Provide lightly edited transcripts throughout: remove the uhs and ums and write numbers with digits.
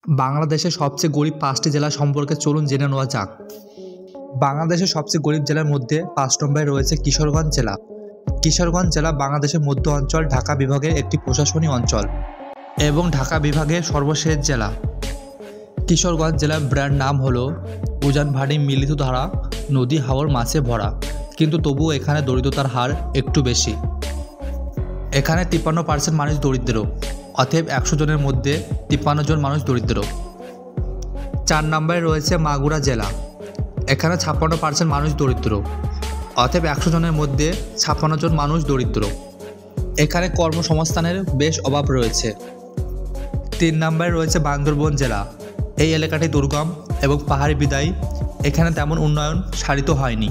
বাংলাদেশের সবচেয়ে গরিব ৫টি জেলা সম্পর্কে চলুন জেনে নেওয়া যাক। বাংলাদেশের সবচেয়ে গরিব জেলার মধ্যে ৫ নম্বরে রয়েছে কিশোরগঞ্জ জেলা। কিশোরগঞ্জ জেলা বাংলাদেশের মধ্য অঞ্চল ঢাকা বিভাগের একটি প্রশাসনিক অঞ্চল এবং ঢাকা বিভাগের সর্বশেষ জেলা। কিশোরগঞ্জ জেলার ব্র্যান্ড নাম হলো উজানভাটি মিলিত ধারা, নদী হাওর মাছে ভরা, কিন্তু তবুও এখানে দরিদ্রতার হার একটু বেশি। এখানে ৫৩% মানুষ দরিদ্র, অতএব ১০০ জনের মধ্যে ৫৩ জন মানুষ দরিদ্র। ৪ নম্বরে রয়েছে মাগুরা জেলা। এখানে ৫৬% মানুষ দরিদ্র, অতএব ১০০ জনের মধ্যে ৫৬ জন মানুষ দরিদ্র। এখানে কর্মসংস্থানের বেশ অভাব রয়েছে। ৩ নম্বরে রয়েছে বান্দরবান জেলা। এই এলাকাটি দুর্গম এবং পাহাড়ি বিদায় এখানে তেমন উন্নয়ন সাধিত হয়নি।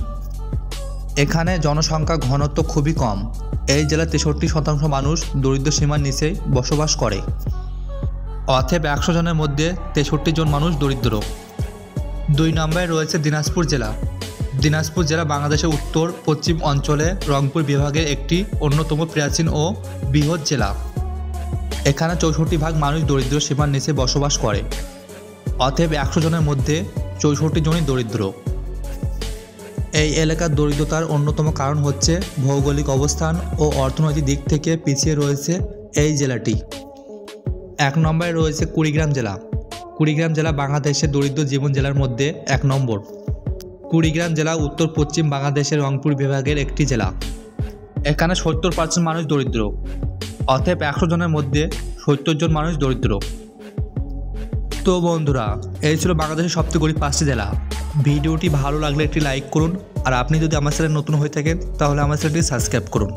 এখানে জনসংখ্যা ঘনত্ব খুবই কম। এই জেলার ৬৩% মানুষ দরিদ্র সীমার নিচে বসবাস করে, অতএব ১০০ জনের মধ্যে ৬৩ জন মানুষ দরিদ্র। ২ নম্বরে রয়েছে দিনাজপুর জেলা। দিনাজপুর জেলা বাংলাদেশের উত্তর পশ্চিম অঞ্চলে রংপুর বিভাগের একটি অন্যতম প্রাচীন ও বৃহৎ জেলা। এখানে ৬৪% মানুষ দরিদ্র সীমার নিচে বসবাস করে, অতএব ১০০ জনের মধ্যে ৬৪ জনই দরিদ্র। এই এলাকার দরিদ্রতার অন্যতম কারণ হচ্ছে ভৌগোলিক অবস্থান ও অর্থনৈতিক দিক থেকে পিছিয়ে রয়েছে এই জেলাটি। ১ নম্বরে রয়েছে কুড়িগ্রাম জেলা। কুড়িগ্রাম জেলা বাংলাদেশের দরিদ্র জীবন জেলার মধ্যে ১ নম্বর। কুড়িগ্রাম জেলা উত্তর পশ্চিম বাংলাদেশের রংপুর বিভাগের একটি জেলা। এখানে ৭০% মানুষ দরিদ্র, অতএব ১০০ জনের মধ্যে ৭০ জন মানুষ দরিদ্র। তো বন্ধুরা, এই ছিল বাংলাদেশের সবচেয়ে গরিব ৫টি জেলা। ভিডিওটি ভালো লাগলে একটি লাইক করুন, আর আপনি যদি আমার চ্যানেলে নতুন হয়ে থাকেন তাহলে আমার চ্যানেলটি সাবস্ক্রাইব করুন।